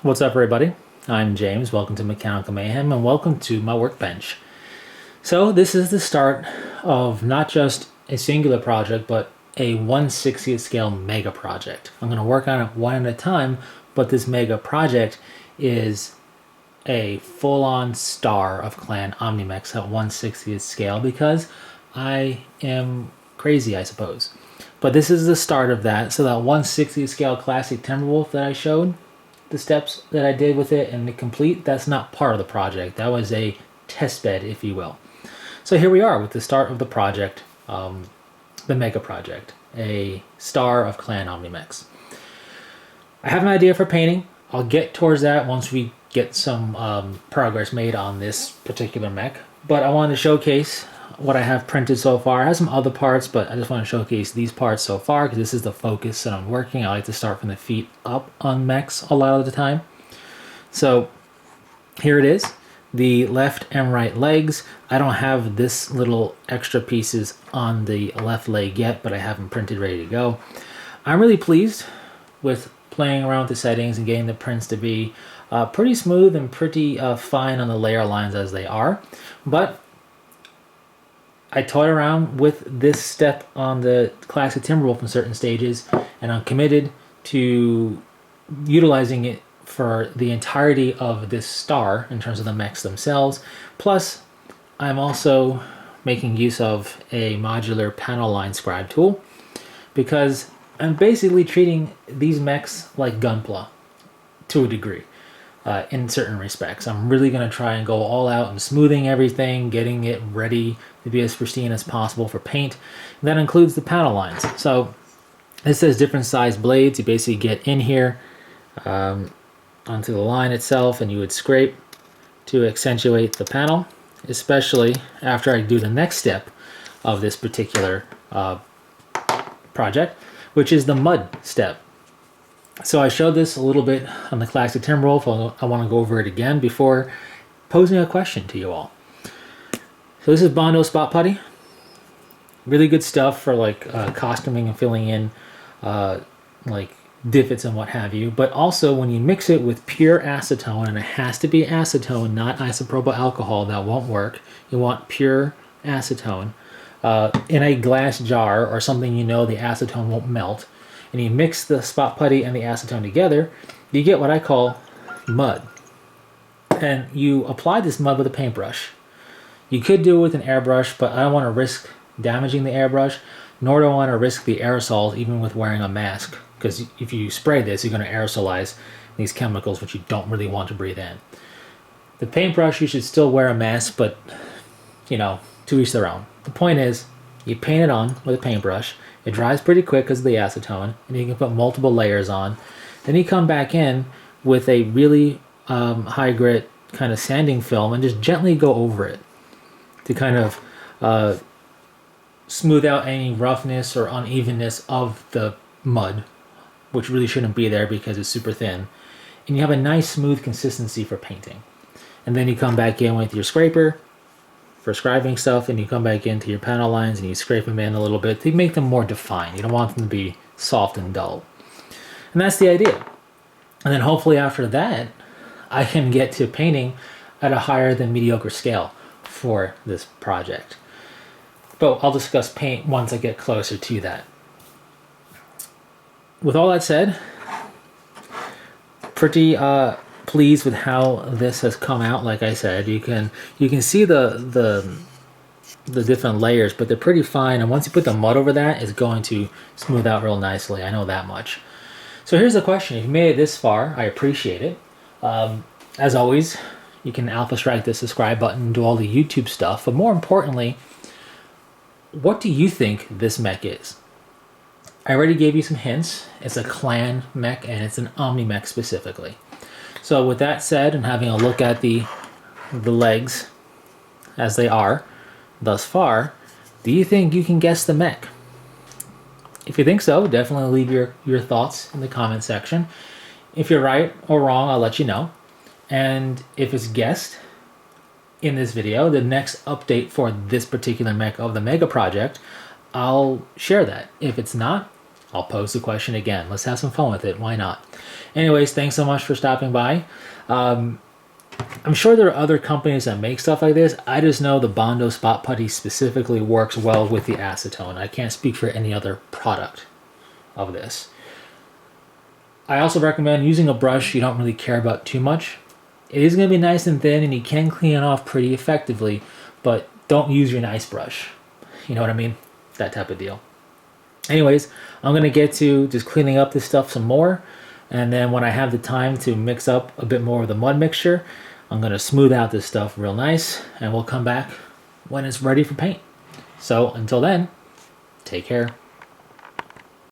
What's up, everybody? I'm James. Welcome to Mechanical Mayhem and welcome to my workbench. So, this is the start of not just a singular project, but a 1/60th scale mega project. I'm going to work on it one at a time, but this mega project is a full on star of Clan Omnimex at 1/60th scale because I am crazy, I suppose. But this is the start of that. So, that 1/60th scale classic Timberwolf that I showed, the steps that I did with it and the complete, that's not part of the project. That was a test bed, if you will. So here we are with the start of the project, the Mega Project, a star of Clan Omnimex. I have an idea for painting. I'll get towards that once we get some progress made on this particular mech. But I wanted to showcase what I have printed so far. I have some other parts, but I just want to showcase these parts so far because this is the focus that I'm working. I like to start from the feet up on mechs a lot of the time. So here it is, the left and right legs. I don't have this little extra pieces on the left leg yet, but I have them printed ready to go. I'm really pleased with playing around with the settings and getting the prints to be pretty smooth and pretty fine on the layer lines as they are. But I toyed around with this step on the classic Timberwolf in certain stages, and I'm committed to utilizing it for the entirety of this star in terms of the mechs themselves. Plus, I'm also making use of a modular panel line scribe tool because I'm basically treating these mechs like Gunpla to a degree. In certain respects, I'm really going to try and go all out and smoothing everything, getting it ready to be as pristine as possible for paint. And that includes the panel lines. So it says different size blades. You basically get in here onto the line itself, and you would scrape to accentuate the panel, especially after I do the next step of this particular project, which is the mud step. So I showed this a little bit on the classic Timberwolf. I want to go over it again before posing a question to you all. So this is Bondo Spot Putty. Really good stuff for like costuming and filling in like divots and what have you. But also when you mix it with pure acetone, and it has to be acetone, not isopropyl alcohol, that won't work. You want pure acetone in a glass jar or something you know the acetone won't melt. And you mix the spot putty and the acetone together, you get what I call mud. And you apply this mud with a paintbrush. You could do it with an airbrush, but I don't want to risk damaging the airbrush, nor do I want to risk the aerosols even with wearing a mask. Because if you spray this, you're going to aerosolize these chemicals, which you don't really want to breathe in. The paintbrush, you should still wear a mask, but, you know, to each their own. The point is, you paint it on with a paintbrush. It dries pretty quick because of the acetone, and you can put multiple layers on. Then you come back in with a really high grit kind of sanding film and just gently go over it to kind of smooth out any roughness or unevenness of the mud, which really shouldn't be there because it's super thin. And you have a nice smooth consistency for painting. And then you come back in with your scraper for scribing stuff, and you come back into your panel lines and you scrape them in a little bit to make them more defined. You don't want them to be soft and dull. And that's the idea. And then hopefully after that, I can get to painting at a higher than mediocre scale for this project. But I'll discuss paint once I get closer to that. With all that said, pretty pleased with how this has come out. Like I said, you can see the different layers, but they're pretty fine, and once you put the mud over that, it's going to smooth out real nicely. I know that much. So here's the question: if you made it this far, I appreciate it. As always, you can alpha strike the subscribe button, do all the YouTube stuff, but more importantly, what do you think this mech is? I already gave you some hints. It's a clan mech, and it's an Omni mech specifically. So with that said, and having a look at the legs as they are thus far, do you think you can guess the mech? If you think so, definitely leave your thoughts in the comment section. If you're right or wrong, I'll let you know. And if it's guessed in this video, the next update for this particular mech of the Mega Project, I'll share that. If it's not, I'll pose the question again. Let's have some fun with it. Why not? Anyways, thanks so much for stopping by. I'm sure there are other companies that make stuff like this. I just know the Bondo Spot Putty specifically works well with the acetone. I can't speak for any other product of this. I also recommend using a brush you don't really care about too much. It is going to be nice and thin and you can clean it off pretty effectively, but don't use your nice brush. You know what I mean? That type of deal. Anyways, I'm going to get to just cleaning up this stuff some more. And then when I have the time to mix up a bit more of the mud mixture, I'm going to smooth out this stuff real nice. And we'll come back when it's ready for paint. So until then, take care.